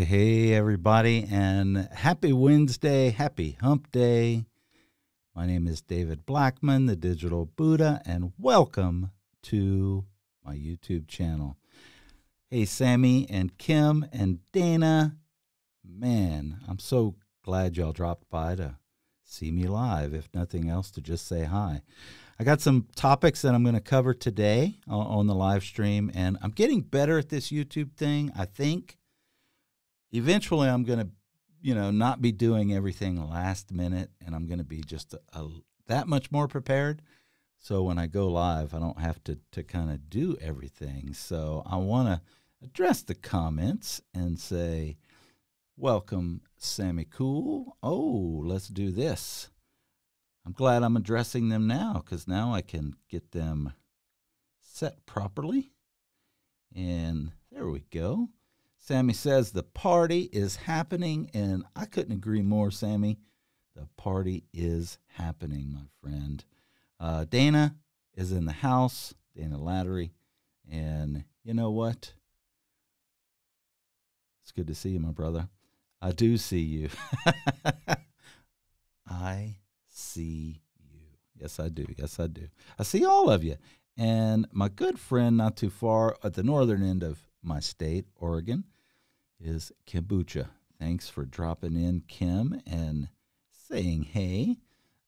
Hey, everybody, and happy Wednesday, happy hump day. My name is David Blackman, the Digital Buddha, and welcome to my YouTube channel. Hey, Sammy and Kim and Dana. Man, I'm so glad y'all dropped by to see me live, if nothing else, to just say hi. I got some topics that I'm going to cover today on the live stream, and I'm getting better at this YouTube thing, I think. Eventually, I'm going to, not be doing everything last minute, and I'm going to be just that much more prepared. So when I go live, I don't have to kind of do everything. So I want to address the comments and say, welcome, Sammy Cool. Oh, let's do this. I'm glad I'm addressing them now because now I can get them set properly. And there we go. Sammy says the party is happening, and I couldn't agree more, Sammy. The party is happening, my friend. Dana is in the house, Dana Lattery, and you know what? It's good to see you, my brother. I do see you. I see you. Yes, I do. Yes, I do. I see all of you. And my good friend not too far at the northern end of my state, Oregon, is Kombucha. Thanks for dropping in, Kim, and saying hey.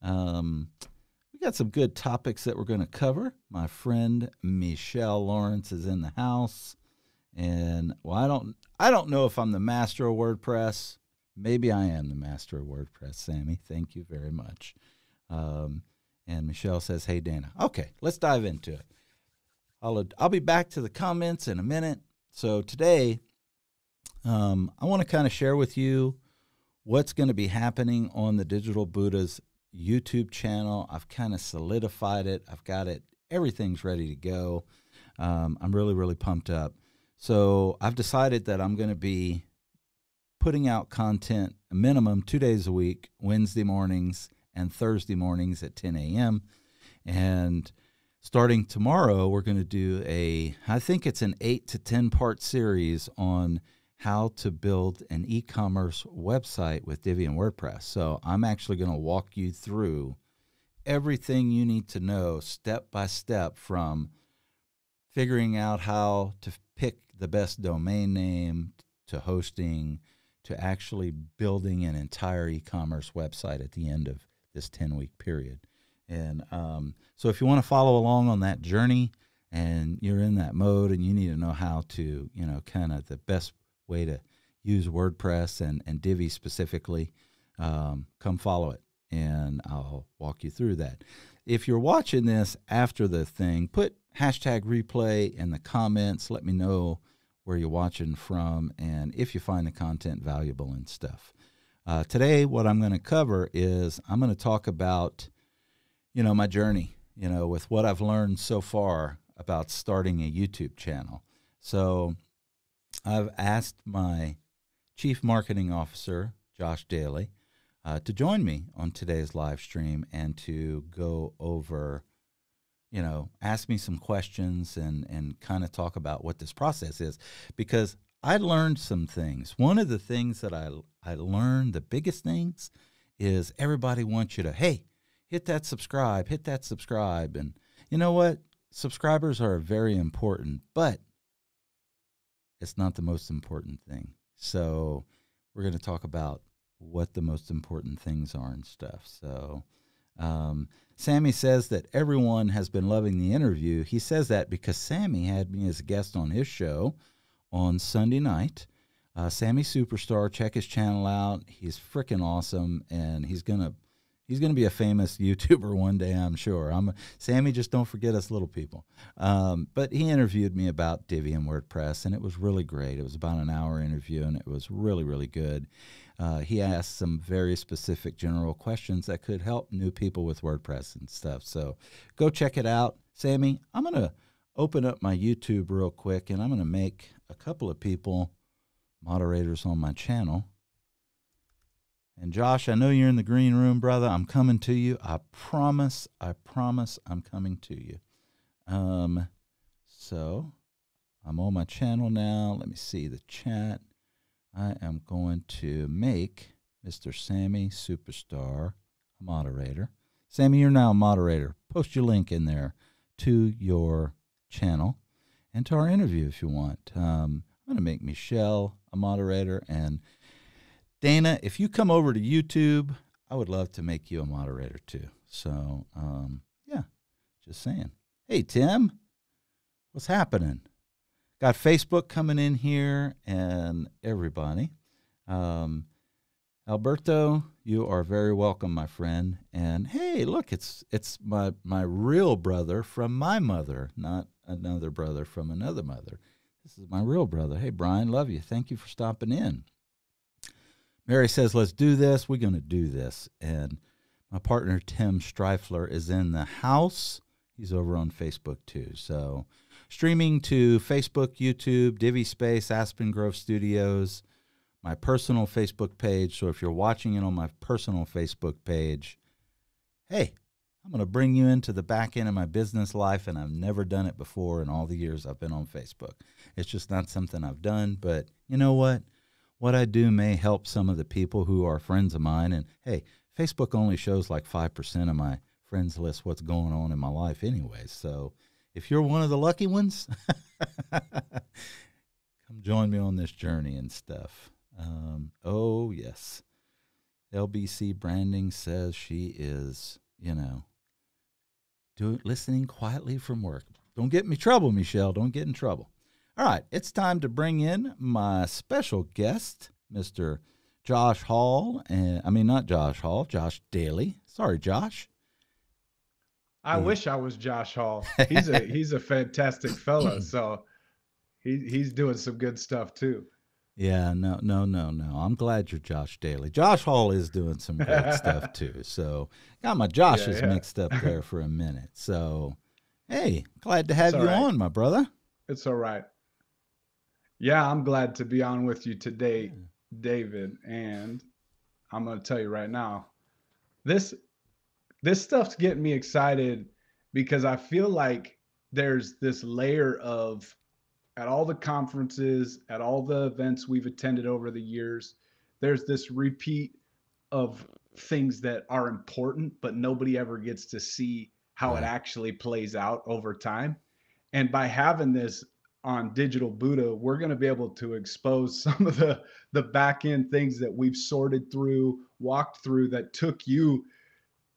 We got some good topics that we're going to cover. My friend Michelle Lawrence is in the house. And well, I don't know if I'm the master of WordPress. Maybe I am the master of WordPress, Sammy. Thank you very much. And Michelle says, hey, Dana. Okay, let's dive into it. I'll be back to the comments in a minute. So today, I want to kind of share with you what's going to be happening on the Digital Buddha's YouTube channel. I've kind of solidified it. I've got it. Everything's ready to go. I'm really, really pumped up. So I've decided that I'm going to be putting out content a minimum 2 days a week, Wednesday mornings and Thursday mornings at 10 a.m. And starting tomorrow, we're going to do I think it's an 8 to 10 part series on how to build an e-commerce website with Divi and WordPress. So I'm actually going to walk you through everything you need to know step by step, from figuring out how to pick the best domain name to hosting to actually building an entire e-commerce website at the end of this 10-week period. And so if you want to follow along on that journey and you're in that mode and you need to know how to, kind of the best way to use WordPress and Divi specifically, come follow it and I'll walk you through that. If you're watching this after the thing, put hashtag replay in the comments. Let me know where you're watching from and if you find the content valuable and stuff. Today, what I'm going to cover is I'm going to talk about, my journey, with what I've learned so far about starting a YouTube channel. So I've asked my Chief Marketing Officer, Josh Daly, to join me on today's live stream and to go over, ask me some questions and kind of talk about what this process is, because I learned some things. One of the things that I learned, the biggest things, is everybody wants you to, hey, hit that subscribe. And you know what? Subscribers are very important, but it's not the most important thing. So we're going to talk about what the most important things are and stuff. So Sammy says that everyone has been loving the interview. He says that because Sammy had me as a guest on his show on Sunday night. Sammy Superstar, check his channel out. He's freaking awesome, and he's gonna be a famous YouTuber one day, I'm sure. Sammy, just don't forget us little people. But he interviewed me about Divi and WordPress, and it was really great. It was about an hour interview, and it was really, really good. He asked some very specific general questions that could help new people with WordPress and stuff. So go check it out. Sammy, I'm going to open up my YouTube real quick, and I'm going to make a couple of people moderators on my channel. And Josh, I know you're in the green room, brother. I'm coming to you. I promise I'm coming to you. So I'm on my channel now. Let me see the chat. I am going to make Mr. Sammy Superstar a moderator. Sammy, you're now a moderator. Post your link in there to your channel and to our interview if you want. I'm going to make Michelle a moderator. And Dana, if you come over to YouTube, I would love to make you a moderator too. So, yeah, just saying. Hey, Tim, what's happening? Got Facebook coming in here and everybody. Alberto, you are very welcome, my friend. And hey, look, it's my real brother from my mother, not another brother from another mother. This is my real brother. Hey, Brian, love you. Thank you for stopping in. Mary says, let's do this. We're going to do this. And my partner, Tim Streifler, is in the house. He's over on Facebook, too. So streaming to Facebook, YouTube, Divi Space, Aspen Grove Studios, my personal Facebook page. So if you're watching it on my personal Facebook page, hey, I'm going to bring you into the back end of my business life, and I've never done it before in all the years I've been on Facebook. It's just not something I've done, but you know what? What I do may help some of the people who are friends of mine, and hey, Facebook only shows like 5% of my friends list what's going on in my life anyway. So if you're one of the lucky ones, come join me on this journey and stuff. Oh, yes. LBC Branding says she is, listening quietly from work. Don't get me trouble, Michelle. Don't get in trouble. All right, it's time to bring in my special guest, Mr. Josh Hall. Not Josh Hall, Josh Daly. Sorry, Josh. I wish I was Josh Hall. He's a fantastic fella, so he's doing some good stuff too. Yeah, no. I'm glad you're Josh Daly. Josh Hall is doing some great stuff too. So got my Joshes mixed up there for a minute. So, hey, glad to have you on, my brother. It's all right. Yeah, I'm glad to be on with you today, David. And I'm going to tell you right now, this stuff's getting me excited because I feel like there's this layer of, at all the conferences, at all the events we've attended over the years, there's this repeat of things that are important, but nobody ever gets to see how it actually plays out over time. And by having this on Digital Buddha, we're going to be able to expose some of the back end things that we've sorted through, walked through, that took you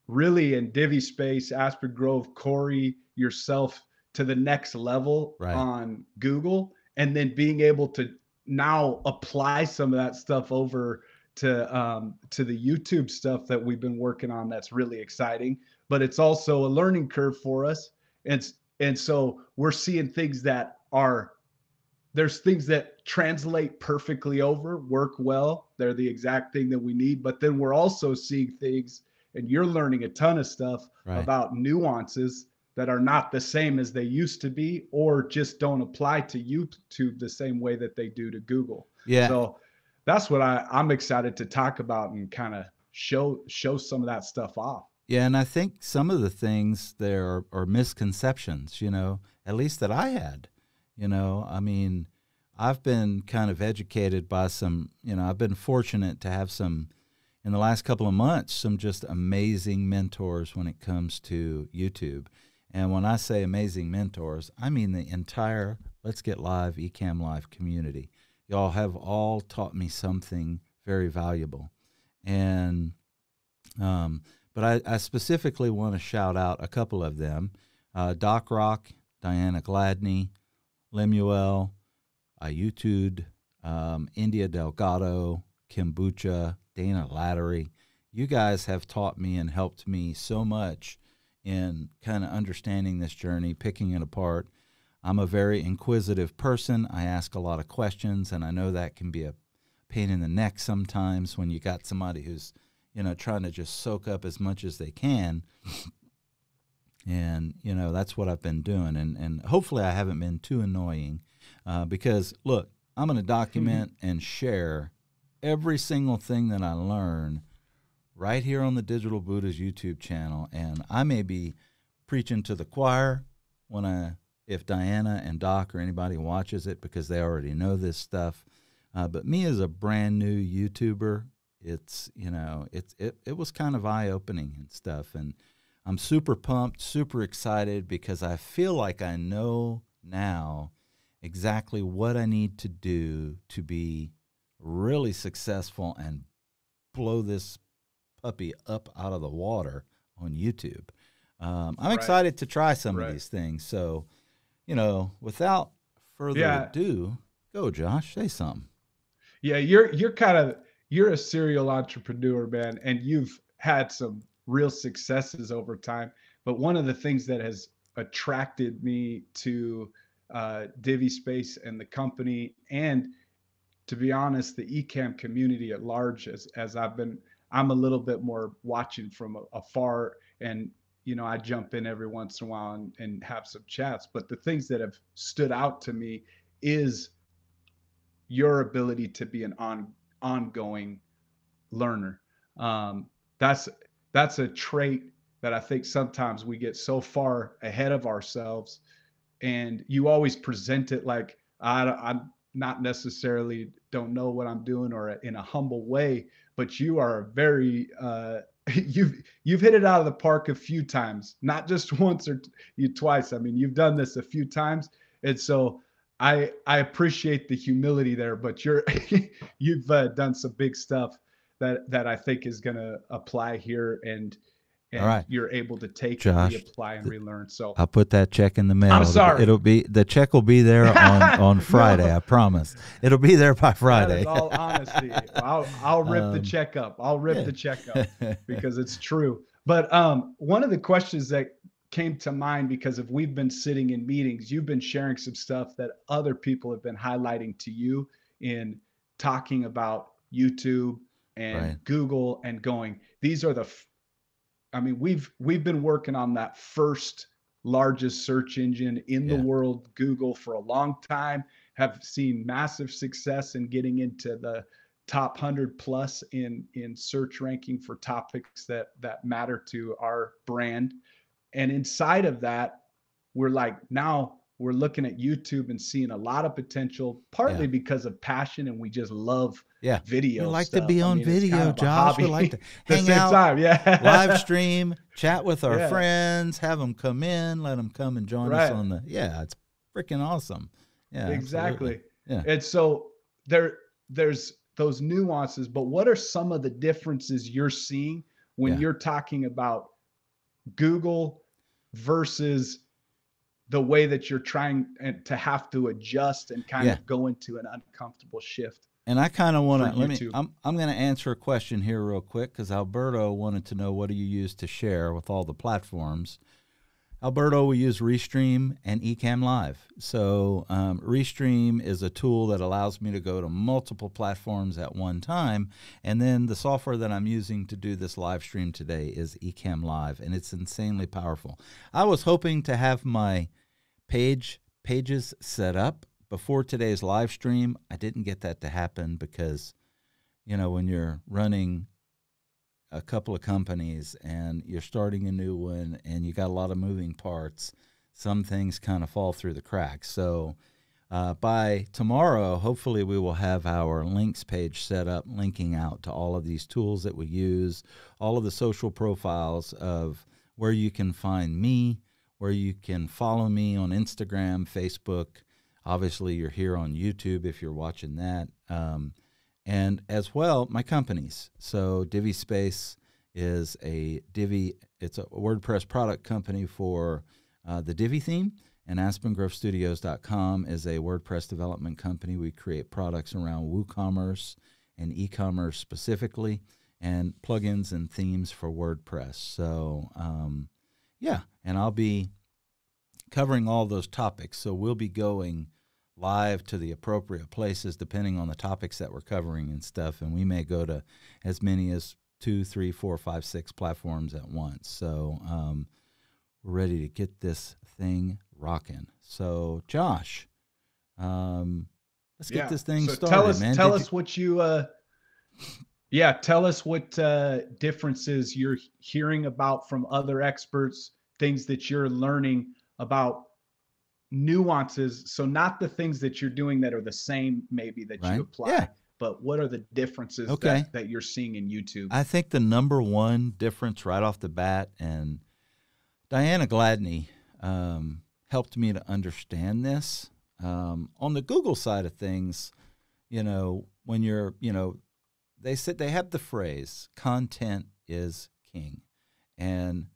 really in Divi Space, Aspen Grove, Corey, yourself to the next level on Google, and then being able to now apply some of that stuff over to the YouTube stuff that we've been working on. That's really exciting, but it's also a learning curve for us. And so we're seeing things that there's things that translate perfectly over, work well. They're the exact thing that we need. But then we're also seeing things, and you're learning a ton of stuff about nuances that are not the same as they used to be, or just don't apply to YouTube the same way that they do to Google. Yeah. So that's what I'm excited to talk about and kind of show some of that stuff off. Yeah, and I think some of the things there are misconceptions, at least that I had. I've been kind of educated by some, I've been fortunate to have some, in the last couple of months, some just amazing mentors when it comes to YouTube. And when I say amazing mentors, I mean the entire Let's Get Live, Ecamm Live community. Y'all have all taught me something very valuable. And, but I specifically want to shout out a couple of them. Doc Rock, Diana Gladney, Lemuel, Ayutud, India Delgado, Kombucha, Dana Lattery. You guys have taught me and helped me so much in kind of understanding this journey, picking it apart. I'm a very inquisitive person. I ask a lot of questions, and I know that can be a pain in the neck sometimes when you got somebody who's, trying to just soak up as much as they can. And, that's what I've been doing. And hopefully I haven't been too annoying because, look, I'm going to document and share every single thing that I learn right here on the Digital Buddha's YouTube channel. And I may be preaching to the choir if Diana and Doc or anybody watches it because they already know this stuff. But me as a brand new YouTuber, it's, it was kind of eye opening and stuff. And I'm super pumped, super excited because I feel like I know now exactly what I need to do to be really successful and blow this puppy up out of the water on YouTube. I'm Right. excited to try some of Right. these things. So, without further Yeah. ado, go, Josh, say something. Yeah, you're a serial entrepreneur, man, and you've had some real successes over time. But one of the things that has attracted me to Divi Space and the company, and to be honest, the Ecamm community at large, as I'm a little bit more watching from afar, and I jump in every once in a while and have some chats. But the things that have stood out to me is your ability to be an ongoing learner. Um, that's that's a trait that I think sometimes we get so far ahead of ourselves, and you always present it like I'm not necessarily don't know what I'm doing or in a humble way, but you are very you've hit it out of the park a few times, not just once or twice. I mean, you've done this a few times, and so I appreciate the humility there, but you've done some big stuff that I think is going to apply here, and All right, you're able to take and Josh, reapply and relearn. So I'll put that check in the mail. I'm sorry. The check will be there on Friday. No, I promise. It'll be there by that Friday. is all honesty. I'll rip the Um, check up. I'll rip yeah. the check up because it's true. But one of the questions that came to mind, because if we've been sitting in meetings, you've been sharing some stuff that other people have been highlighting to you in talking about YouTube and Right. Google and going, these are I mean, we've been working on that first largest search engine in the Yeah. world, Google, for a long time. Have seen massive success in getting into the top 100 plus in search ranking for topics that matter to our brand. And inside of that, we're like, now we're looking at YouTube and seeing a lot of potential, Yeah. partly because of passion, and we just love Yeah. We video like to stuff. be I on mean, it's kind video, of a Josh. We hobby like to at the hang same out, time. Yeah. live stream, chat with our Yeah. friends, have them come in, let them come and join us Right. on yeah, it's freaking awesome. Yeah, Exactly. absolutely. Yeah. And so there's those nuances, but what are some of the differences you're seeing when Yeah. you're talking about Google versus the way that you're trying to have to adjust and kind Yeah. of go into an uncomfortable shift And I kind of want for to YouTube? I'm going to answer a question here real quick because Alberto wanted to know, what do you use to share with all the platforms? Alberto, we use Restream and Ecamm Live. So Restream is a tool that allows me to go to multiple platforms at one time. And then the software that I'm using to do this live stream today is Ecamm Live, and it's insanely powerful. I was hoping to have my pages set up before today's live stream. I didn't get that to happen because, when you're running a couple of companies and you're starting a new one and you got a lot of moving parts, some things kind of fall through the cracks. So by tomorrow, hopefully we will have our links page set up, linking out to all of these tools that we use, all of the social profiles of where you can find me, where you can follow me on Instagram, Facebook. Obviously, you're here on YouTube if you're watching that. And as well, my companies. So Divi Space is it's a WordPress product company for the Divi theme, and AspenGroveStudios.com is a WordPress development company. We create products around WooCommerce and e-commerce specifically, and plugins and themes for WordPress. So, and I'll be covering all those topics. So we'll be going live to the appropriate places depending on the topics that we're covering and stuff, and we may go to as many as 2, 3, 4, 5, 6 platforms at once. So we're ready to get this thing rocking. So Josh, let's get this thing started, man. Tell us what differences you're hearing about from other experts, things that you're learning about nuances. So not the things that you're doing that are the same, maybe that Right. you apply, Yeah. but what are the differences Okay. that you're seeing in YouTube? I think the number one difference right off the bat, and Diana Gladney helped me to understand this. On the Google side of things, when you're, they have the phrase, content is king. And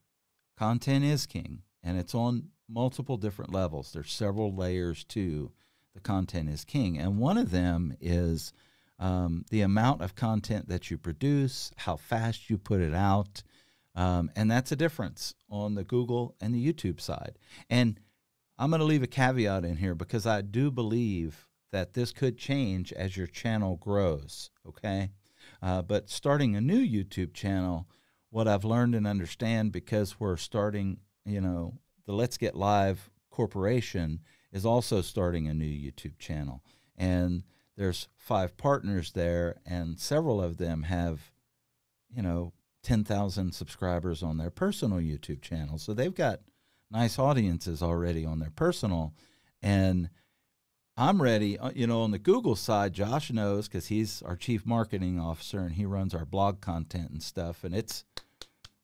content is king. And it's on multiple different levels. There's several layers to the content is king. And one of them is the amount of content that you produce, how fast you put it out. And that's a difference on the Google and the YouTube side. And I'm going to leave a caveat in here because I do believe that this could change as your channel grows, okay? But starting a new YouTube channel, what I've learned and understand, because we're starting, the Let's Get Live Corporation is also starting a new YouTube channel. And there's 5 partners there, and several of them have, 10,000 subscribers on their personal YouTube channel. So they've got nice audiences already on their personal. And I'm ready, on the Google side, Josh knows because he's our chief marketing officer and he runs our blog content and stuff. And it's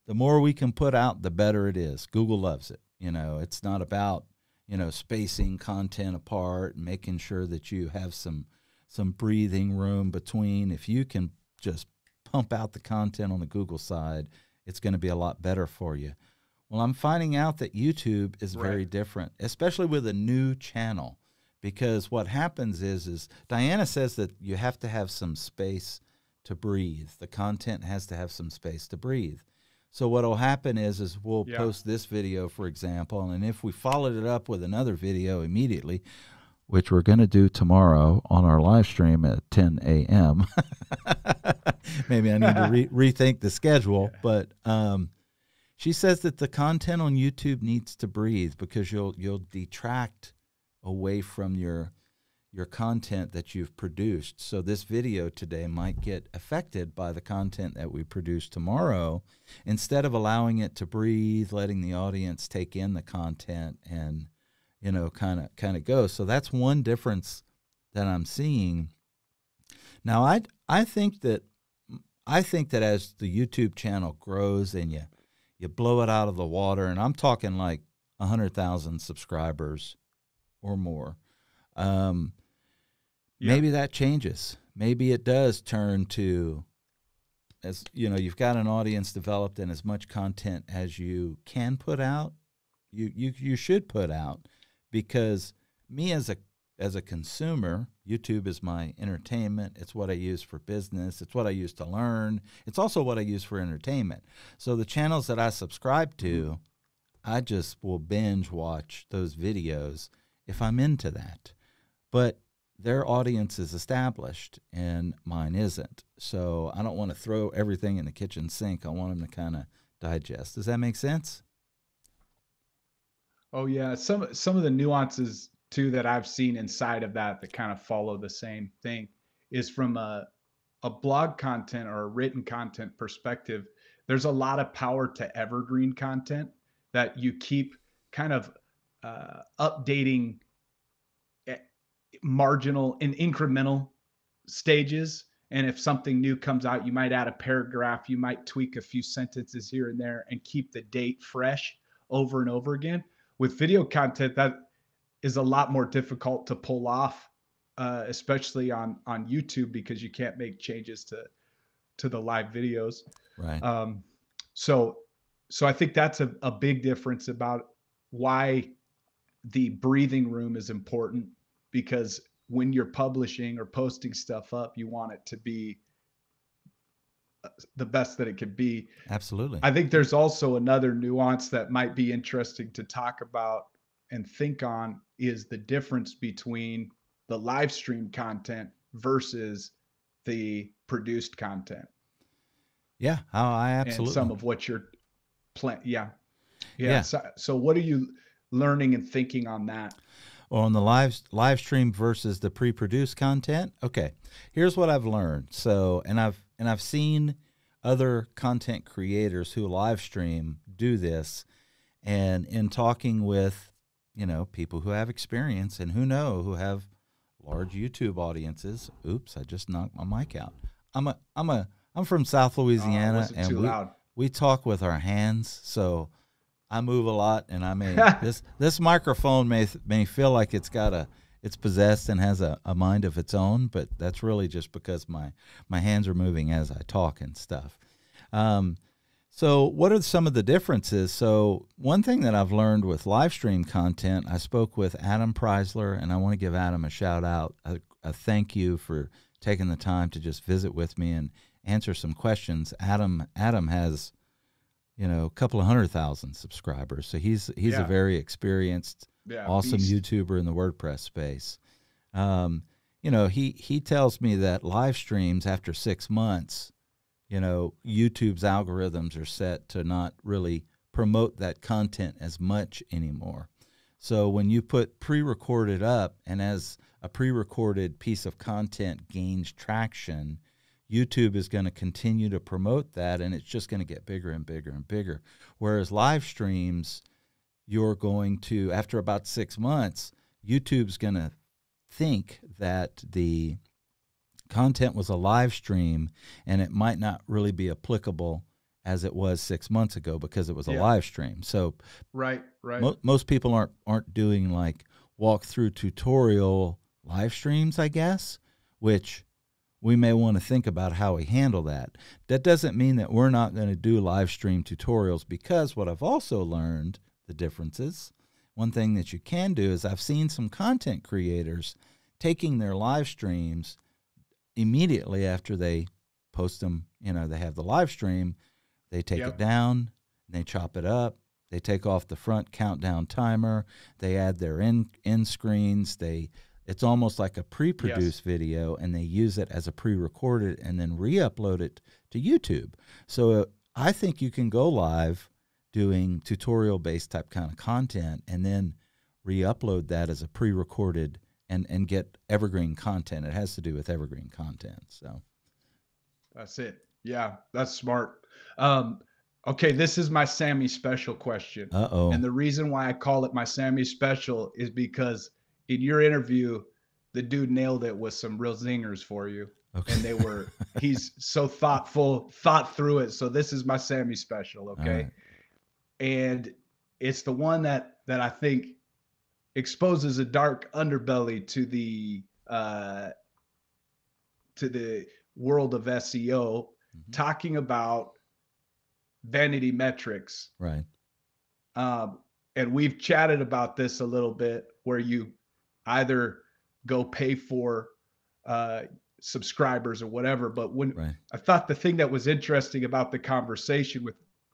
the more we can put out, the better it is. Google loves it. It's not about, spacing content apart and making sure that you have some breathing room between. If you can just pump out the content on the Google side, it's going to be a lot better for you. Well, I'm finding out that YouTube is very different, especially with a new channel, because what happens is Diana says that you have to have some space to breathe. The content has to have some space to breathe. So what will happen is we'll post this video, for example, and if we followed it up with another video immediately, which we're going to do tomorrow on our live stream at 10 a.m. Maybe I need to rethink the schedule, but she says that the content on YouTube needs to breathe because you'll detract away from your content that you've produced. So this video today might get affected by the content that we produce tomorrow, instead of allowing it to breathe, letting the audience take in the content and kind of go. So that's one difference that I'm seeing. Now I think that as the YouTube channel grows and you blow it out of the water, and I'm talking like 100,000 subscribers or more, maybe that changes. Maybe it does turn to, as you've got an audience developed and as much content as you can put out, you should put out. Because me as a consumer, YouTube is my entertainment. It's what I use for business. It's what I use to learn. It's also what I use for entertainment. So the channels that I subscribe to, I just will binge watch those videos if I'm into that. But their audience is established and mine isn't. So I don't want to throw everything in the kitchen sink. I want them to kind of digest. Does that make sense? Oh yeah, some of the nuances too that I've seen inside of that kind of follow the same thing is from a blog content or a written content perspective. There's a lot of power to evergreen content that you keep kind of updating marginal and incremental stages. And if something new comes out, you might add a paragraph, you might tweak a few sentences here and there and keep the date fresh over and over again. With video content, that is a lot more difficult to pull off, especially on YouTube, because you can't make changes to the live videos. Right. So I think that's a big difference about why the breathing room is important, because when you're publishing or posting stuff up, you want it to be the best that it could be. Absolutely. I think there's also another nuance that might be interesting to talk about and think on, is the difference between the live stream content versus the produced content. Yeah, I absolutely. And some of what you're planning. Yeah. So what are you learning and thinking on that? On the live stream versus the pre-produced content. Okay, here's what I've learned. So, and I've seen other content creators who live stream do this, and in talking with people who have experience and who have large YouTube audiences. Oops, I just knocked my mic out. I'm from South Louisiana, and we talk with our hands, so I move a lot, and I may this microphone may feel like it's possessed and has a mind of its own, but that's really just because my hands are moving as I talk and stuff. So what are some of the differences? So one thing that I've learned with live stream content, I spoke with Adam Preisler, and I want to give Adam a shout out, a thank you for taking the time to just visit with me and answer some questions. Adam has, a couple of 100,000 subscribers, so he's a very experienced, awesome beast. YouTuber in the WordPress space. He tells me that live streams after 6 months, YouTube's algorithms are set to not really promote that content as much anymore. So when you put pre-recorded up, and as a pre-recorded piece of content gains traction, YouTube is going to continue to promote that, and it's just going to get bigger and bigger and bigger. Whereas live streams, you're going to, after about 6 months, YouTube's going to think that the content was a live stream, and it might not really be applicable as it was 6 months ago because it was a live stream. So right. Most people aren't doing like walkthrough tutorial live streams, I guess, which we may want to think about how we handle that. That doesn't mean that we're not going to do live stream tutorials, because what I've also learned, the differences, one thing that you can do is I've seen some content creators taking their live streams immediately after they post them. They have the live stream, they take it down, they chop it up, they take off the front countdown timer, they add their end screens, it's almost like a pre-produced video, and they use it as a pre-recorded and then re-upload it to YouTube. So I think you can go live doing tutorial-based type kind of content and then re-upload that as a pre-recorded and get evergreen content. It has to do with evergreen content. So that's it. Yeah, that's smart. Okay, this is my Sammy special question. Uh-oh. And the reason why I call it my Sammy special is because in your interview, the dude nailed it with some real zingers for you. Okay. And he's so thoughtful, thought through it. So this is my Sammy special, okay? Right. And it's the one that I think exposes a dark underbelly to the world of SEO, talking about vanity metrics. Right. And we've chatted about this a little bit, where you either go pay for subscribers or whatever. But I thought the thing that was interesting about the conversation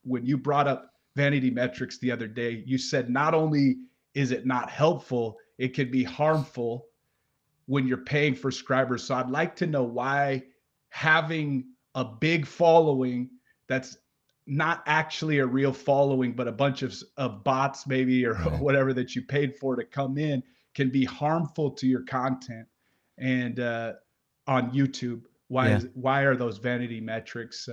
when you brought up vanity metrics the other day, you said not only is it not helpful, it can be harmful when you're paying for subscribers. So I'd like to know why having a big following that's not actually a real following, but a bunch of bots maybe, or whatever that you paid for to come in, can be harmful to your content. And on YouTube, why are those vanity metrics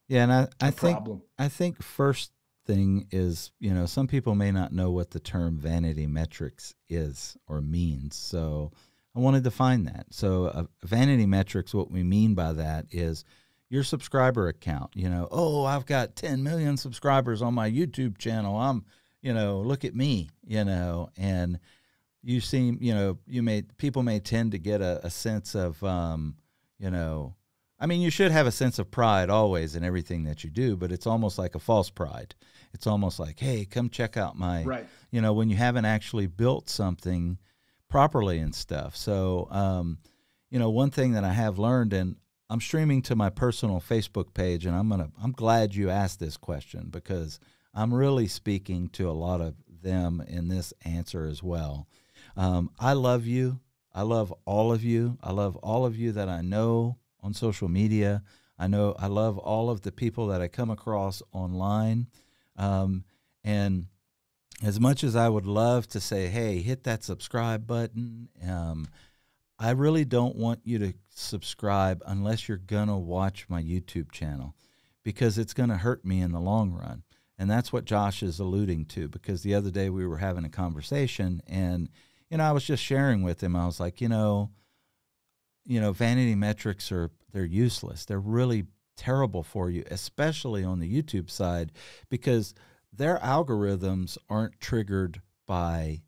and I think problem? I think first thing is, some people may not know what the term vanity metrics is or means. So I want to define that. So vanity metrics, what we mean by that is your subscriber account. I've got 10 million subscribers on my YouTube channel. I'm, look at me, and you seem, people may tend to get a sense of, you should have a sense of pride always in everything that you do, but it's almost like a false pride. It's almost like, hey, come check out my, when you haven't actually built something properly and stuff. So, one thing that I have learned, and I'm streaming to my personal Facebook page, and I'm glad you asked this question, because I'm really speaking to a lot of them in this answer as well. I love you. I love all of you. I love all of you that I know on social media. I love all of the people that I come across online. And as much as I would love to say, hey, hit that subscribe button, I really don't want you to subscribe unless you're going to watch my YouTube channel, because it's going to hurt me in the long run. And that's what Josh is alluding to, because the other day we were having a conversation, and, I was just sharing with him. I was like, vanity metrics they're useless. They're really terrible for you, especially on the YouTube side, because their algorithms aren't triggered by,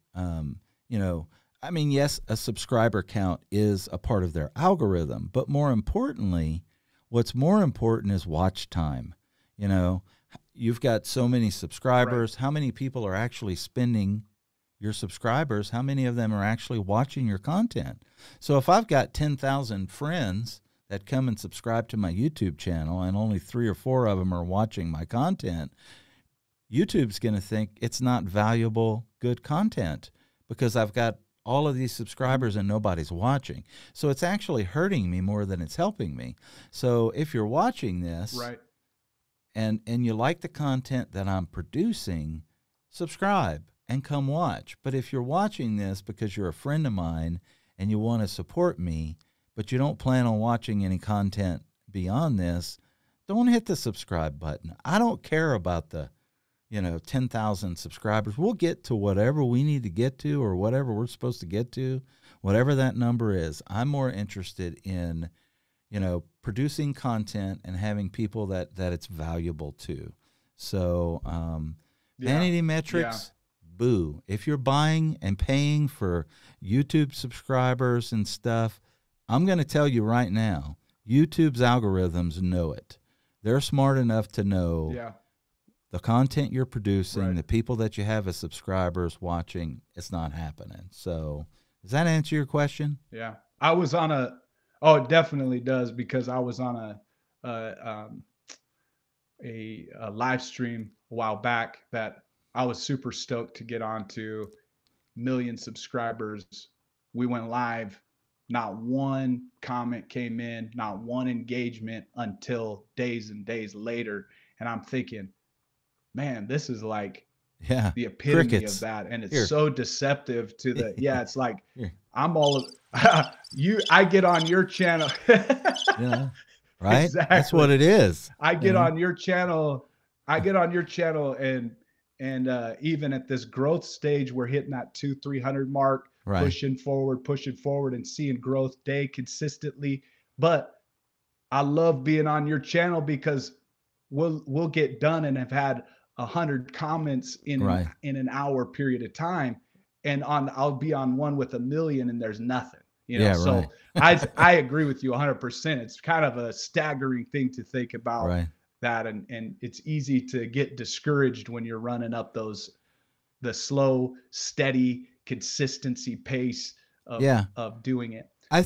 yes, a subscriber count is a part of their algorithm, but more importantly, what's more important is watch time. You've got so many subscribers. Right. How many people are actually spending your subscribers? How many of them are actually watching your content? So if I've got 10,000 friends that come and subscribe to my YouTube channel and only 3 or 4 of them are watching my content, YouTube's going to think it's not valuable, good content, because I've got all of these subscribers and nobody's watching. So it's actually hurting me more than it's helping me. So if you're watching this, right, and you like the content that I'm producing, subscribe and come watch. But if you're watching this because you're a friend of mine and you want to support me, but you don't plan on watching any content beyond this, don't hit the subscribe button. I don't care about the 10,000 subscribers. We'll get to whatever we need to get to, or whatever we're supposed to get to, whatever that number is. I'm more interested in, producing content and having people that it's valuable to. So, vanity metrics, boo. If you're buying and paying for YouTube subscribers and stuff, I'm going to tell you right now, YouTube's algorithms know it. They're smart enough to know the content you're producing, right, the people that you have as subscribers watching, it's not happening. So does that answer your question? Yeah. I was on it definitely does, because I was on a live stream a while back that I was super stoked to get onto. 1 million subscribers. We went live. Not one comment came in, not one engagement until days and days later. And I'm thinking, man, this is like the epitome crickets of that. And it's so deceptive to the, it's like, I'm all of I get on your channel. Right? Exactly. That's what it is. I get on your channel. And even at this growth stage, we're hitting that 200-300 mark, right, pushing forward and seeing growth day consistently. But I love being on your channel because we'll get done and have had 100 comments in an hour period of time, and I'll be on one with 1 million and there's nothing. So I agree with you 100%. It's kind of a staggering thing to think about. Right. That and it's easy to get discouraged when you're running up the slow, steady consistency pace of doing it. I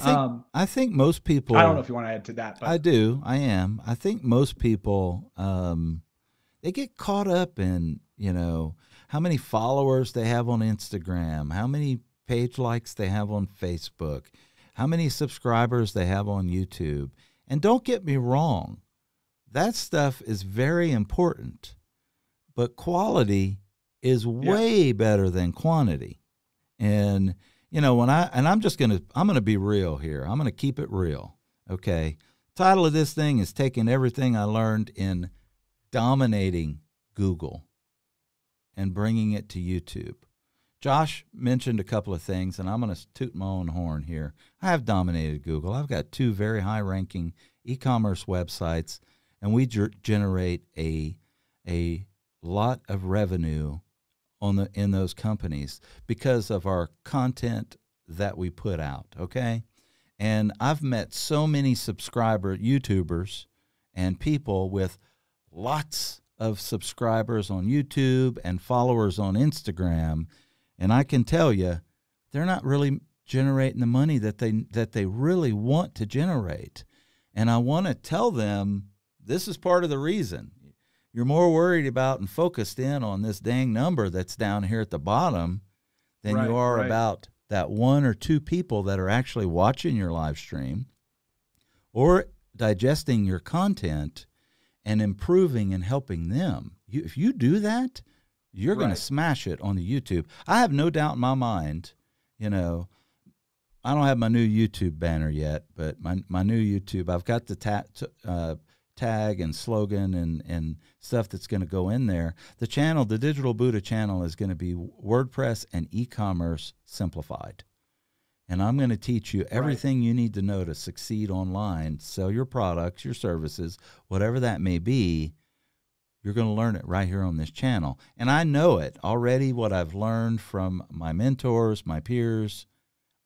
think most people, I don't know if you want to add to that, but I think most people they get caught up in how many followers they have on Instagram, how many page likes they have on Facebook, how many subscribers they have on YouTube. And don't get me wrong, that stuff is very important, but quality is way better than quantity. And I'm going to be real here. I'm going to keep it real. Okay. Title of this thing is Taking Everything I Learned in Dominating Google and Bringing It to YouTube. Josh mentioned a couple of things, and I'm going to toot my own horn here. I have dominated Google. I've got 2 very high-ranking e-commerce websites, and we generate a lot of revenue in those companies because of our content that we put out, okay? And I've met so many YouTubers and people with lots of subscribers on YouTube and followers on Instagram, and I can tell you, they're not really generating the money that they really want to generate. And I want to tell them, this is part of the reason. You're more worried about and focused in on this dang number that's down here at the bottom than you are about that 1 or 2 people that are actually watching your live stream or digesting your content and improving and helping them. If you do that, you're going to smash it on the YouTube. I have no doubt in my mind, I don't have my new YouTube banner yet, but my new YouTube, I've got the tag and slogan and stuff that's going to go in there. The channel, the Digital Buddha channel, is going to be WordPress and e-commerce simplified. And I'm going to teach you everything you need to know to succeed online, sell your products, your services, whatever that may be. You're going to learn it right here on this channel. And I know it already, what I've learned from my mentors, my peers.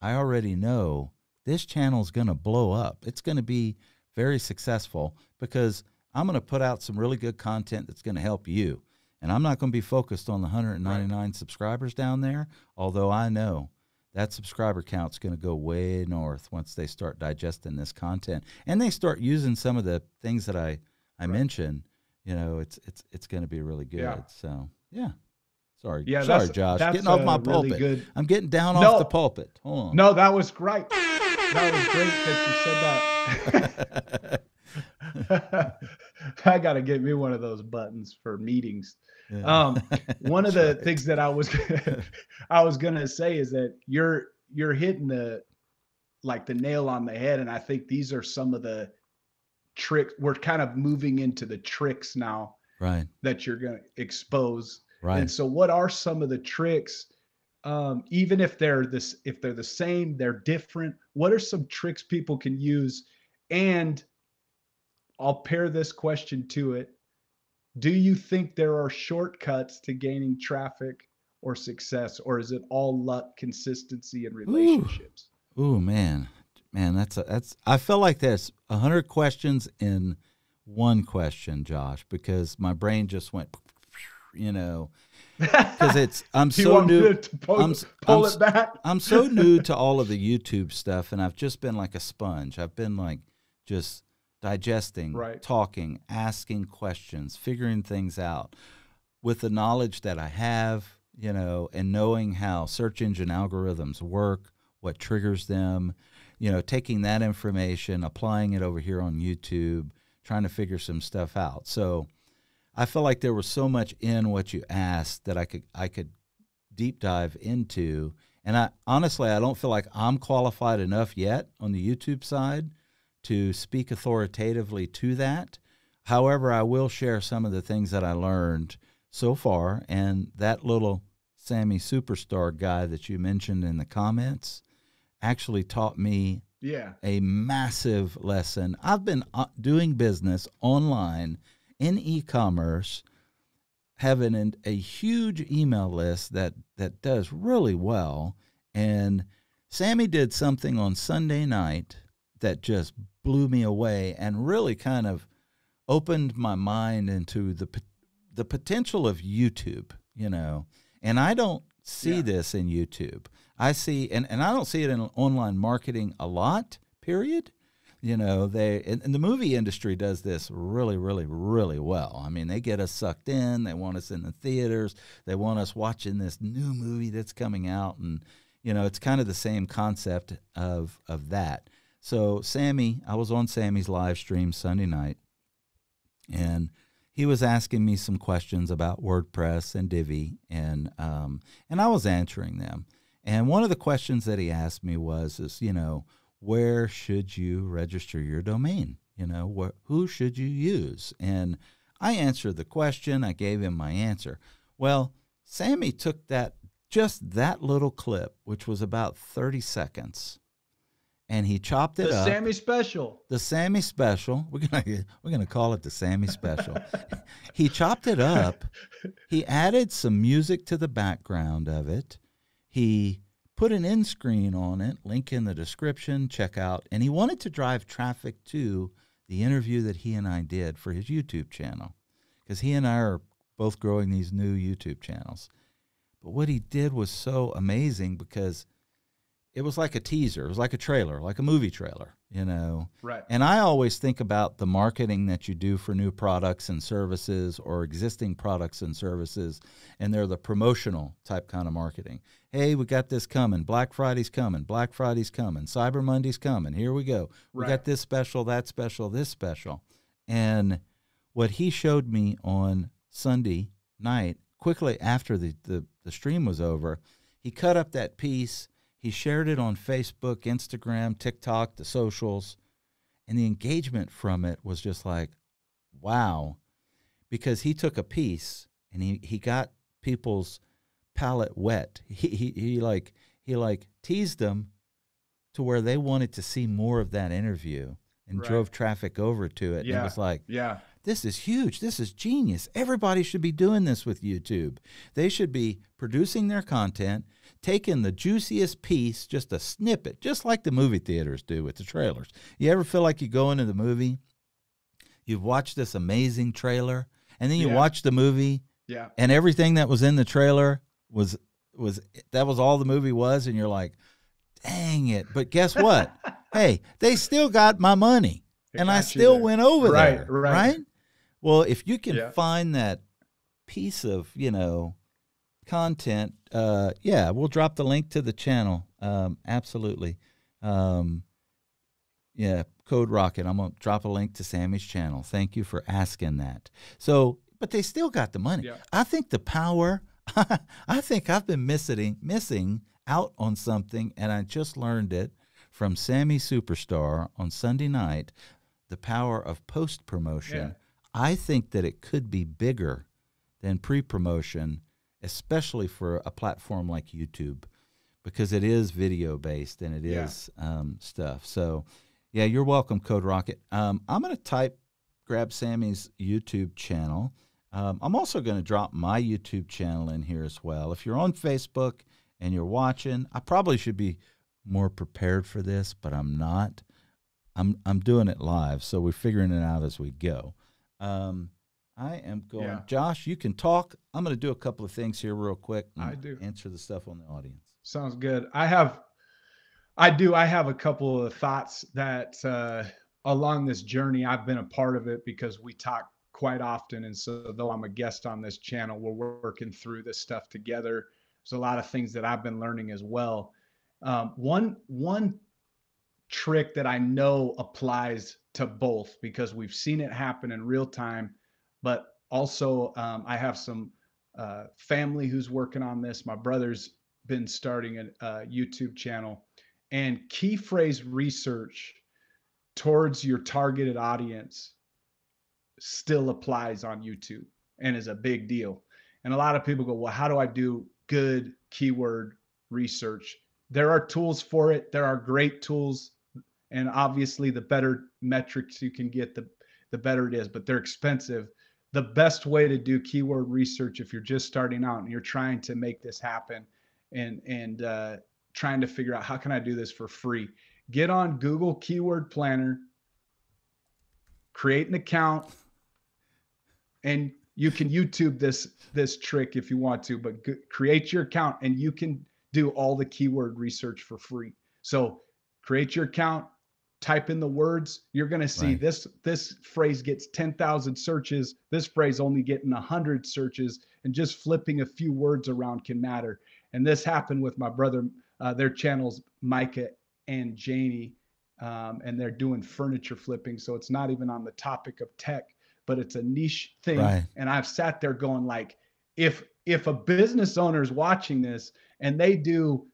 I already know this channel is going to blow up. It's going to be very successful because I'm going to put out some really good content that's going to help you. And I'm not going to be focused on the 199 subscribers down there, although I know that subscriber count's going to go way north once they start digesting this content and they start using some of the things that I mentioned. You know, it's going to be really good. Yeah. So, yeah. Sorry, Josh. Getting off my pulpit. Really I'm getting down off the pulpit. Hold on. No, that was great. That was great that you said that. I got to get me one of those buttons for meetings. Yeah. One of the things that I was going to say is that you're hitting the nail on the head. And I think these are some of the tricks. We're kind of moving into the tricks now, right? That you're going to expose. Right. And so what are some of the tricks? Even if they're the same, they're different. What are some tricks people can use? And I'll pair this question to it. Do you think there are shortcuts to gaining traffic or success, or is it all luck, consistency, and relationships? Ooh, man, that's. I feel like there's 100 questions in one question, Josh, because my brain just went, you know, because I'm so new. Pull it back. I'm so new to all of the YouTube stuff, and I've just been like a sponge. I've been like just digesting, talking, asking questions, figuring things out with the knowledge that I have, you know, and knowing how search engine algorithms work, what triggers them, you know, taking that information, applying it over here on YouTube, trying to figure some stuff out. So I feel like there was so much in what you asked that I could deep dive into. And I honestly don't feel like I'm qualified enough yet on the YouTube side to speak authoritatively to that. However, I will share some of the things that I learned so far. And that little Sammy Superstar guy that you mentioned in the comments actually taught me a massive lesson. I've been doing business online in e-commerce, having a huge email list that does really well. And Sammy did something on Sunday night that just blew me away and really kind of opened my mind into the potential of YouTube, you know. And I don't see this in YouTube. I see, and I don't see it in online marketing a lot, period. You know, and the movie industry does this really, really, really well. I mean, they get us sucked in. They want us in the theaters. They want us watching this new movie that's coming out. And, you know, it's kind of the same concept of that. So I was on Sammy's live stream Sunday night, and he was asking me some questions about WordPress and Divi, and I was answering them. And one of the questions that he asked me was, you know, where should you register your domain? You know, who should you use? And I answered the question. I gave him my answer. Well, Sammy took just that little clip, which was about 30 seconds, and he chopped it up. The Sammy Special. The Sammy Special. We're gonna call it the Sammy Special. He chopped it up. He added some music to the background of it. He put an end screen on it, link in the description, check out. And he wanted to drive traffic to the interview that he and I did for his YouTube channel, because he and I are both growing these new YouTube channels. But what he did was so amazing, because it was like a teaser. It was like a trailer, like a movie trailer, you know. Right. And I always think about the marketing that you do for new products and services or existing products and services, and they're the promotional type kind of marketing. Hey, we got this coming. Black Friday's coming. Black Friday's coming. Cyber Monday's coming. Here we go. We got this special, that special, this special. And what he showed me on Sunday night, quickly after the stream was over, he cut up that piece. He shared it on Facebook, Instagram, TikTok, the socials, and the engagement from it was just like, wow, because he took a piece and he got people's palate wet. He teased them to where they wanted to see more of that interview and Right. drove traffic over to it. And it was like, yeah, this is huge. This is genius. Everybody should be doing this with YouTube. They should be producing their content, taking the juiciest piece, just a snippet, just like the movie theaters do with the trailers. You ever feel like you go into the movie, you've watched this amazing trailer, and then you Yeah. watch the movie, yeah, and everything that was in the trailer was that was all the movie was, and you're like, dang it. But guess what? Hey, they still got my money, It and I got you still there. went over Right, there. right. Well, if you can Yeah. find that piece of, content, yeah, we'll drop the link to the channel. Absolutely. Yeah, Code Rocket. I'm going to drop a link to Sammy's channel. Thank you for asking that. So, but they still got the money. Yeah. I think the power, I think I've been missing out on something, and I just learned it from Sammy Superstar on Sunday night, the power of post-promotion. Yeah. I think that it could be bigger than pre-promotion, especially for a platform like YouTube, because it is video-based and it Yeah. is stuff. So, yeah, you're welcome, Code Rocket. I'm going to grab Sammy's YouTube channel. I'm also going to drop my YouTube channel in here as well. If you're on Facebook and you're watching, I probably should be more prepared for this, but I'm not. I'm doing it live, so we're figuring it out as we go. I am going. Yeah. Josh, you can talk. I'm going to do a couple of things here real quick. And I do. answer the stuff on the audience. Sounds good. I have a couple of thoughts that along this journey, I've been a part of it because we talk quite often. And so though I'm a guest on this channel, we're working through this stuff together. There's a lot of things that I've been learning as well. One trick that I know applies to both because we've seen it happen in real time, but also I have some family who's working on this. My brother's been starting a YouTube channel, and key phrase research towards your targeted audience still applies on YouTube and is a big deal. And a lot of people go, well, how do I do good keyword research? There are tools for it. There are great tools. And obviously, the better metrics you can get, the better it is, but they're expensive. The best way to do keyword research if you're just starting out and you're trying to make this happen and trying to figure out how can I do this for free, get on Google Keyword Planner, create an account, and you can YouTube this trick if you want to, but create your account and you can do all the keyword research for free. So create your account, type in the words, you're going to see Right. this phrase gets 10,000 searches, this phrase only getting 100 searches, and just flipping a few words around can matter. And this happened with my brother. Their channels, Micah and Janie, and they're doing furniture flipping. So it's not even on the topic of tech, but it's a niche thing. Right. And I've sat there going like, if a business owner is watching this and they do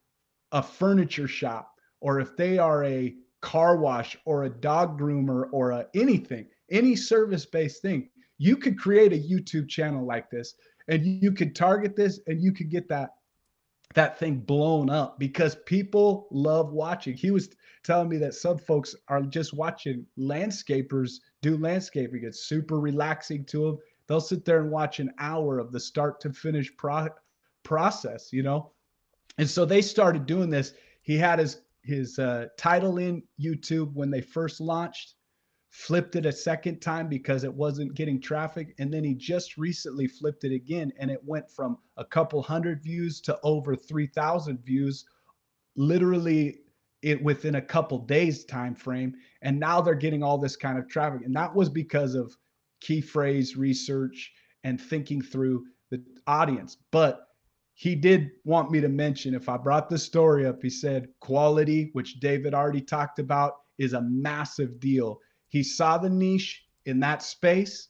a furniture shop, or if they are a car wash or a dog groomer or any service-based thing, you could create a YouTube channel like this and you could target this and you could get that thing blown up because people love watching. He was telling me that some folks are just watching landscapers do landscaping. It's super relaxing to them. They'll sit there and watch an hour of the start to finish process, And so they started doing this. He had his title in YouTube when they first launched, flipped it a second time because it wasn't getting traffic. And then he just recently flipped it again. And it went from a couple hundred views to over 3,000 views, literally within a couple days time frame. And now they're getting all this kind of traffic. And that was because of key phrase research and thinking through the audience. But he did want me to mention, if I brought the story up, he said quality, which David already talked about, is a massive deal. He saw the niche in that space.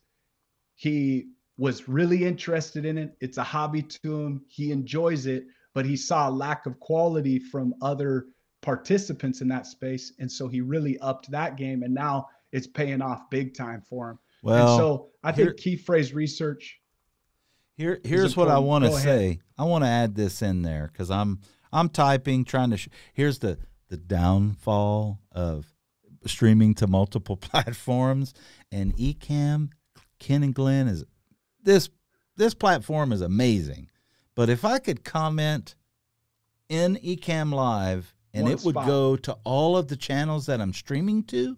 He was really interested in it. It's a hobby to him. He enjoys it, but he saw a lack of quality from other participants in that space. And so he really upped that game, and now it's paying off big time for him. And Well, so I think key phrase research. Here's what I want to say. Ahead. I want to add this in there because I'm typing, trying to. Here's the downfall of streaming to multiple platforms. And Ecamm, Ken and Glenn is this platform is amazing. But if I could comment in Ecamm Live and it would go to all of the channels that I'm streaming to,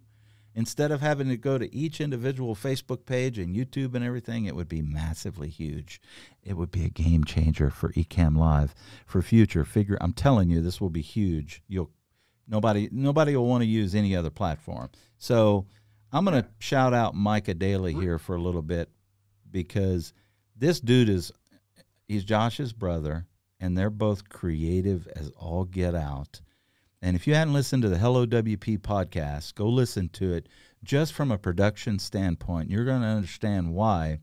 instead of having to go to each individual Facebook page and YouTube and everything, it would be massively huge. It would be a game changer for Ecamm Live for future. I'm telling you, this will be huge. Nobody will want to use any other platform. So I'm going to shout out Micah Daly here for a little bit because this dude he's Josh's brother, and they're both creative as all get out. And if you hadn't listened to the Hello WP podcast, go listen to it just from a production standpoint. You're going to understand why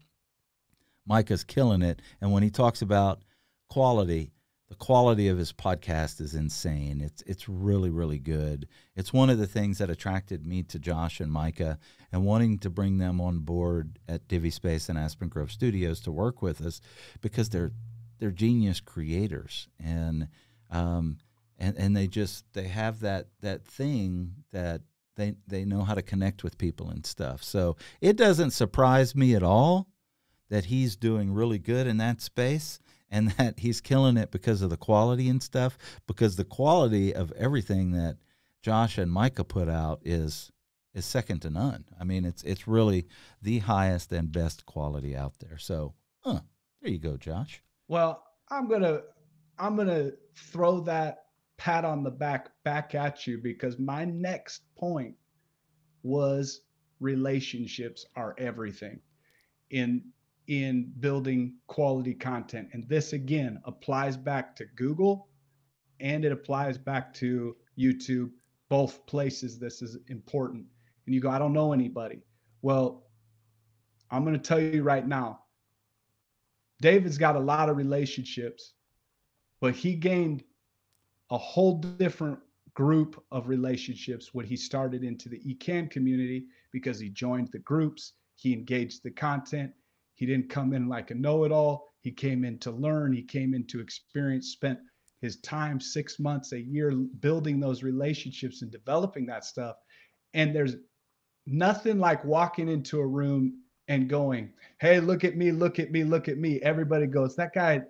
Micah's killing it. And when he talks about quality, the quality of his podcast is insane. It's really, really good. It's one of the things that attracted me to Josh and Micah and wanting to bring them on board at Divi Space and Aspen Grove Studios to work with us because they're genius creators. And they have that thing that they know how to connect with people and stuff. So it doesn't surprise me at all that he's doing really good in that space and that he's killing it because of the quality and stuff, because the quality of everything that Josh and Micah put out is second to none. I mean, it's really the highest and best quality out there. So there you go, Josh. Well, I'm gonna throw that pat on the back at you because my next point was relationships are everything in building quality content. And this again applies back to Google and it applies back to YouTube. Both places this is important. And you go, I don't know anybody. Well, I'm going to tell you right now, David's got a lot of relationships, but he gained a whole different group of relationships when he started into the Ecamm community because he joined the groups, he engaged the content. He didn't come in like a know-it-all. He came in to learn. He came in to experience, spent his time 6 months, a year building those relationships and developing that stuff. And there's nothing like walking into a room and going, hey, look at me, look at me, look at me. Everybody goes, that guy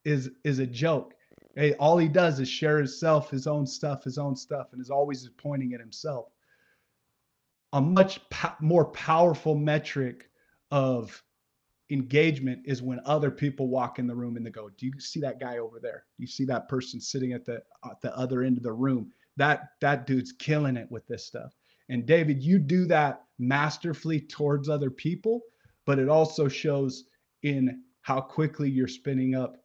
is a joke. Hey, all he does is share himself, his own stuff, and is always pointing at himself. A much more powerful metric of engagement is when other people walk in the room and they go, do you see that guy over there? Do you see that person sitting at the other end of the room? That dude's killing it with this stuff. And David, you do that masterfully towards other people, but it also shows in how quickly you're spinning up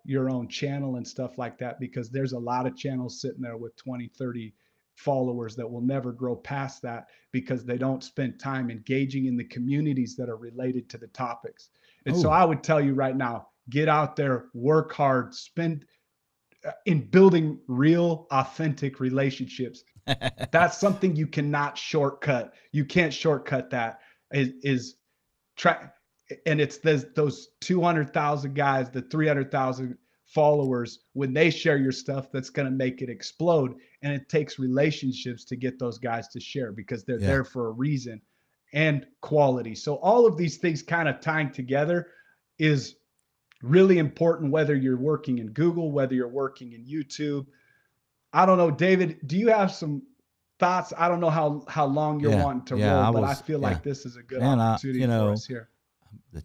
your own channel and stuff like that, because there's a lot of channels sitting there with 20, 30 followers that will never grow past that because they don't spend time engaging in the communities that are related to the topics. And so I would tell you right now, get out there, work hard, spend in building real, authentic relationships. That's something you cannot shortcut. You can't shortcut that. And it's those 200,000 guys, the 300,000 followers, when they share your stuff, that's going to make it explode. And it takes relationships to get those guys to share because they're there for a reason, and quality. So all of these things kind of tying together is really important, whether you're working in Google, whether you're working in YouTube. I don't know, David, do you have some thoughts? I don't know how long you're wanting to roll, but I feel like this is a good opportunity for us here. The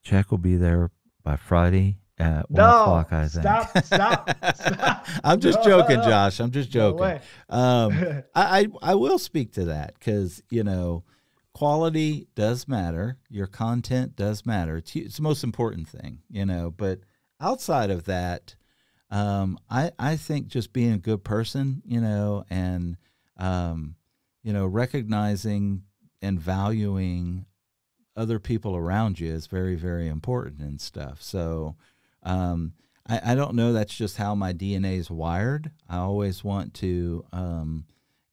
check will be there by Friday at 1 o'clock, I think. Stop. I'm just joking, Josh. I'm just joking. I will speak to that because, quality does matter. Your content does matter. It's the most important thing, But outside of that, I think just being a good person, and, recognizing and valuing other people around you is very, very important and stuff. So I don't know. That's just how my DNA is wired. I always want to,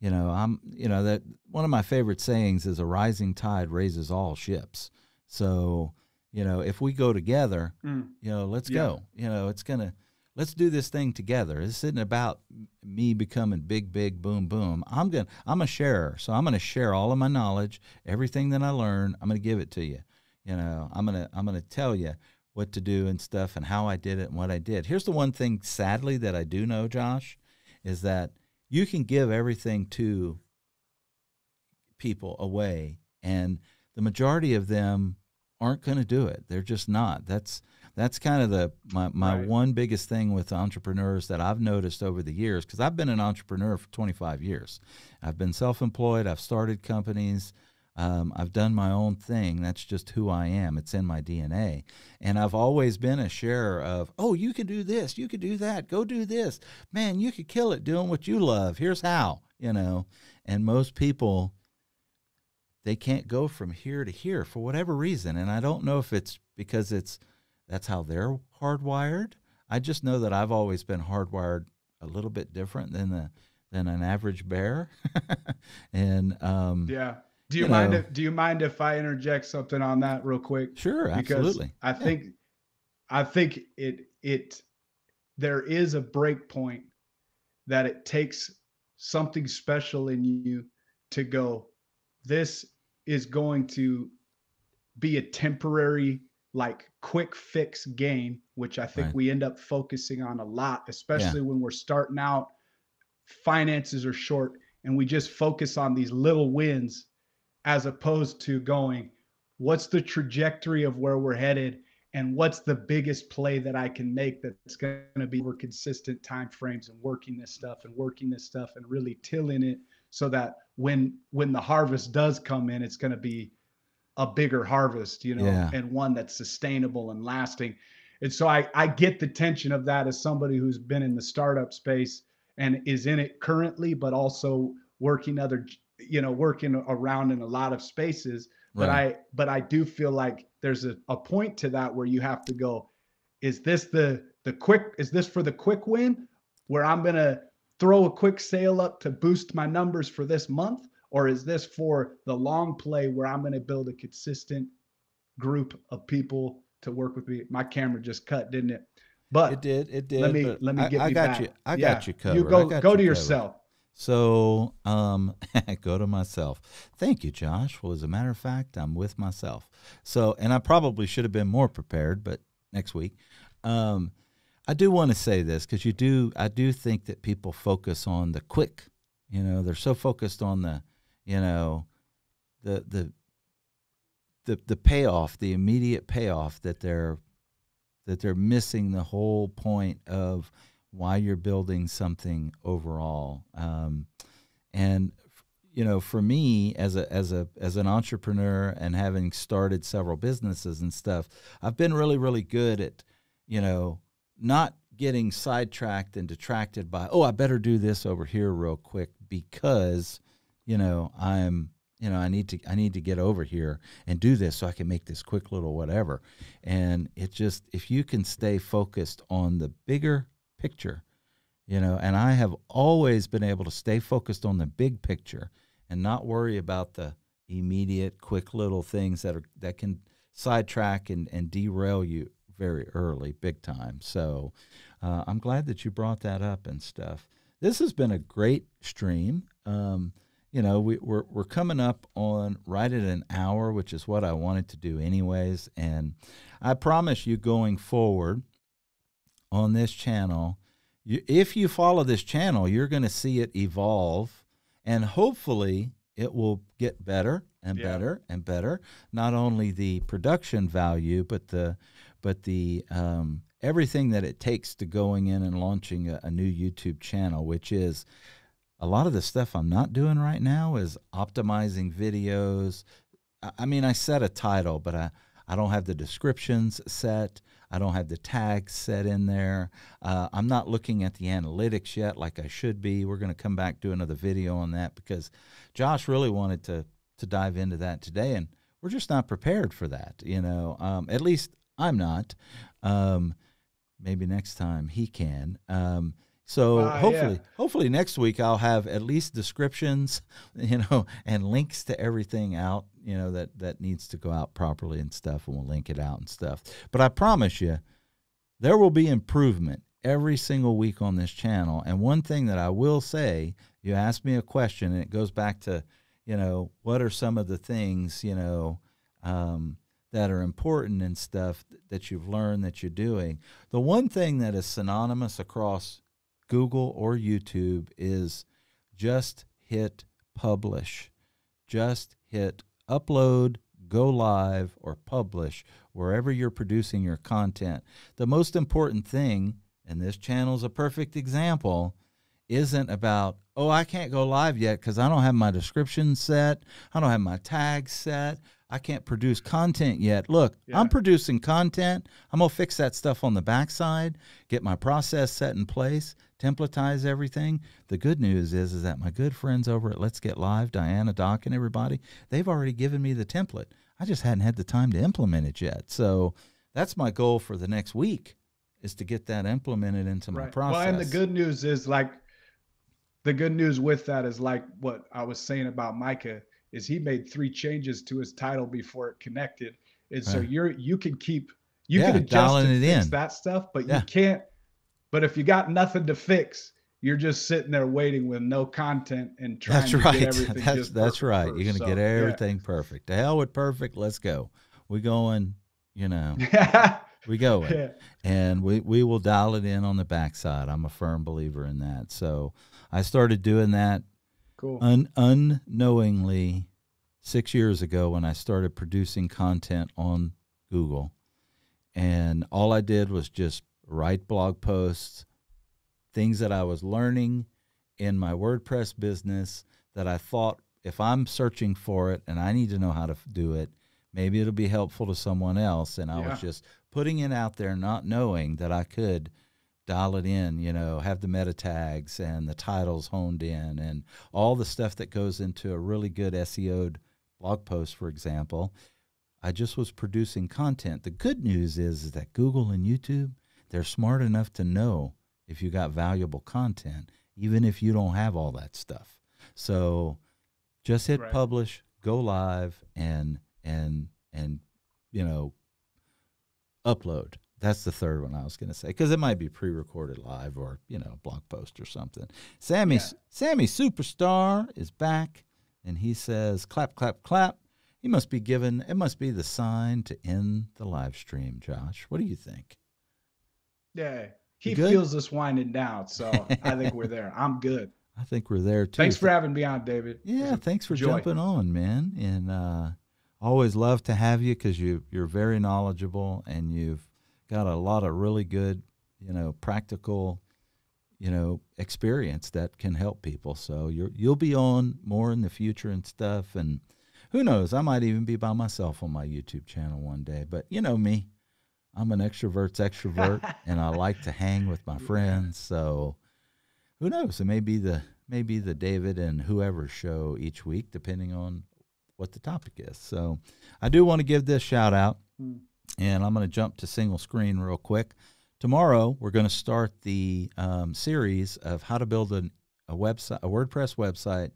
that one of my favorite sayings is a rising tide raises all ships. So, if we go together, let's go. Let's do this thing together. This isn't about me becoming big, boom, boom. I'm a sharer. So I'm going to share all of my knowledge, everything that I learn. I'm going to give it to you. I'm going to tell you what to do and stuff and how I did it and what I did. Here's the one thing, sadly, that I do know, Josh, is that you can give everything to people away, and the majority of them aren't going to do it. They're just not. That's kind of my Right. one biggest thing with entrepreneurs that I've noticed over the years, because I've been an entrepreneur for 25 years. I've been self-employed. I've started companies. I've done my own thing. That's just who I am. It's in my DNA. And I've always been a sharer of, oh, you could do this. You could do that. Go do this. Man, you could kill it doing what you love. Here's how, And most people, they can't go from here to here for whatever reason. And I don't know if it's because that's how they're hardwired. I just know that I've always been hardwired a little bit different than an average bear. And Yeah. Do You you mind know. if I interject something on that real quick? Sure, Because absolutely. I think it there is a break point that it takes something special in you to go, this is going to be a temporary, like, quick fix gain, which I think Right. we end up focusing on a lot, Yeah. especially when we're starting out, finances are short, and we just focus on these little wins as opposed to going, what's the trajectory of where we're headed, and what's the biggest play that I can make that's going to be over consistent time frames, and working this stuff and really tilling it so that when the harvest does come in, it's going to be a bigger harvest, Yeah. and one that's sustainable and lasting. And so I get the tension of that as somebody who's been in the startup space and is in it currently, but also working working around in a lot of spaces. Right. But I do feel like there's a point to that where you have to go, is this is this for the quick win where I'm going to throw a quick sale up to boost my numbers for this month? Or is this for the long play where I'm going to build a consistent group of people to work with me? My camera just cut, didn't it? It But did. It let did. me But let me get I me got you. back. I Yeah, got you you covered. I go got go you to covered. yourself. So, go to myself. Thank you, Josh. Well, as a matter of fact, I'm with myself. So, and I probably should have been more prepared, but next week. I do want to say this because I do think that people focus on the quick. They're so focused on the, the payoff, the immediate payoff, that they're missing the whole point of why you're building something overall. And for me as an entrepreneur and having started several businesses and stuff, I've been really, really good at not getting sidetracked and detracted by, I better do this over here real quick because I need to get over here and do this so I can make this quick little whatever. And if you can stay focused on the bigger picture, and I have always been able to stay focused on the big picture and not worry about the immediate quick little things that can sidetrack and derail you very early, big time. So I'm glad that you brought that up and stuff. This has been a great stream. We're coming up on right at an hour, which is what I wanted to do anyways. And I promise you, going forward on this channel, if you follow this channel, you're going to see it evolve, and hopefully it will get better and better and better. Not only the production value, but the everything that it takes to going in and launching a new YouTube channel, which is a lot of the stuff I'm not doing right now is optimizing videos. I mean, I set a title, but I don't have the descriptions set. I don't have the tags set in there. I'm not looking at the analytics yet like I should be. We're going to come back, do another video on that because Josh really wanted to dive into that today, and we're just not prepared for that. At least I'm not. Maybe next time he can. So Yeah. hopefully next week I'll have at least descriptions, and links to everything out, that needs to go out properly and stuff, and we'll link it out and stuff. But I promise you, there will be improvement every single week on this channel. And one thing that I will say, you asked me a question, and it goes back to, what are some of the things, that are important and stuff that you've learned that you're doing. The one thing that is synonymous across Google or YouTube is just hit publish. Just hit upload, go live, or publish wherever you're producing your content. The most important thing, and this channel's a perfect example, isn't about, I can't go live yet because I don't have my description set. I don't have my tags set. I can't produce content yet. Look, yeah. I'm producing content. I'm going to fix that stuff on the backside, get my process set in place, templatize everything. The good news is that my good friends over at Let's Get Live, Diana, Doc, and everybody, they've already given me the template. I just hadn't had the time to implement it yet. So that's my goal for the next week, is to get that implemented into my process. Well, and the good news is, the good news with that is, like what I was saying about Micah, is he made 3 changes to his title before it connected. And so you can adjust and fix that stuff, but you can't. But if you got nothing to fix, you're just sitting there waiting with no content and trying to get everything that's right. You're going to get everything perfect. To hell with perfect. Let's go. We going, we going. Yeah. And we will dial it in on the backside. I'm a firm believer in that. So I started doing that unknowingly 6 years ago when I started producing content on Google. And all I did was just write blog posts, things that I was learning in my WordPress business that I thought, if I'm searching for it and I need to know how to do it, maybe it'll be helpful to someone else. And I was just putting it out there, not knowing that I could dial it in, have the meta tags and the titles honed in and all the stuff that goes into a really good SEO'd blog post, for example. I just was producing content. The good news is that Google and YouTube, they're smart enough to know if you got valuable content, even if you don't have all that stuff. So just hit publish, go live, and upload. That's the third one I was going to say, because it might be pre-recorded live or, blog post or something. Sammy Superstar is back, and he says, clap, clap, clap. It must be the sign to end the live stream, Josh. What do you think? Yeah, he feels us winding down, so I think we're there. I'm good. I think we're there, too. Thanks for having me on, David. Yeah, thanks for jumping on, man. And always love to have you, because you're very knowledgeable, and you've got a lot of really good, practical, experience that can help people. So you'll be on more in the future and stuff. And who knows, I might even be by myself on my YouTube channel one day. But you know me, I'm an extrovert, and I like to hang with my friends. So who knows? It may be the David and whoever show each week, depending on what the topic is. So I do want to give this shout out. And I'm going to jump to single screen real quick. Tomorrow, we're going to start the series of how to build a website, a WordPress website,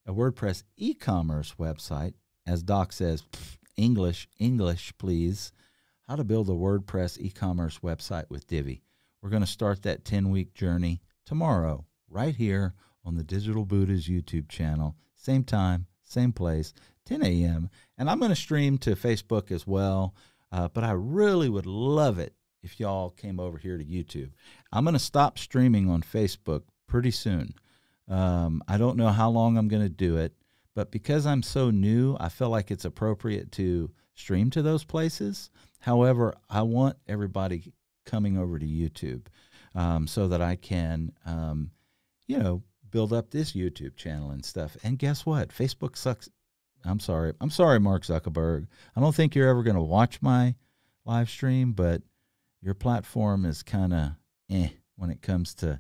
a WordPress e-commerce website. As Doc says, English, please. How to build a WordPress e-commerce website with Divi. We're going to start that 10-week journey tomorrow, right here on the Digital Buddhas YouTube channel. Same time, same place, 10 a.m. And I'm going to stream to Facebook as well. But I really would love it if y'all came over here to YouTube. I'm going to stop streaming on Facebook pretty soon. I don't know how long I'm going to do it, but because I'm so new, I feel like it's appropriate to stream to those places. However, I want everybody coming over to YouTube so that I can, build up this YouTube channel and stuff. And guess what? Facebook sucks. I'm sorry, Mark Zuckerberg. I don't think you're ever going to watch my live stream, but your platform is kind of when it comes to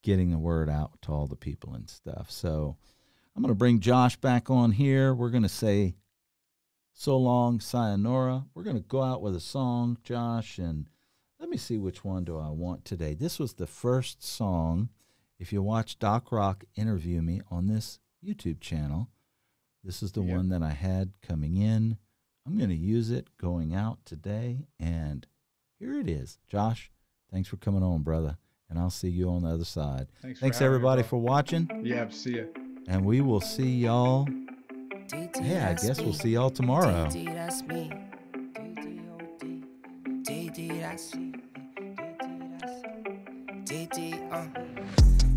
getting the word out to all the people and stuff. So I'm going to bring Josh back on here. We're going to say so long, sayonara. We're going to go out with a song, Josh, and Let me see, which one do I want today? This was the first song. If you watch Doc Rock interview me on this YouTube channel, this is the one that I had coming in. I'm going to use it going out today, and here it is. Josh, thanks for coming on, brother, and I'll see you on the other side. Thanks everybody, for watching. Yeah, see you. And we will see y'all. Yeah, I guess we'll see y'all tomorrow. That's me.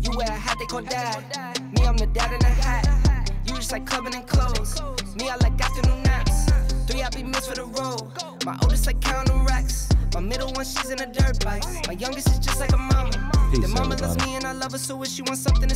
You wear a hat they call dad. Me, I'm the dad in a hat. You just like clubbing and clothes. Me, I like afternoon naps. 3 I be missed for the road. My oldest like counting racks. My middle one, she's in a dirt bike. My youngest is just like a mama. Peace, The mama loves everybody. me and I love her, so if she wants something to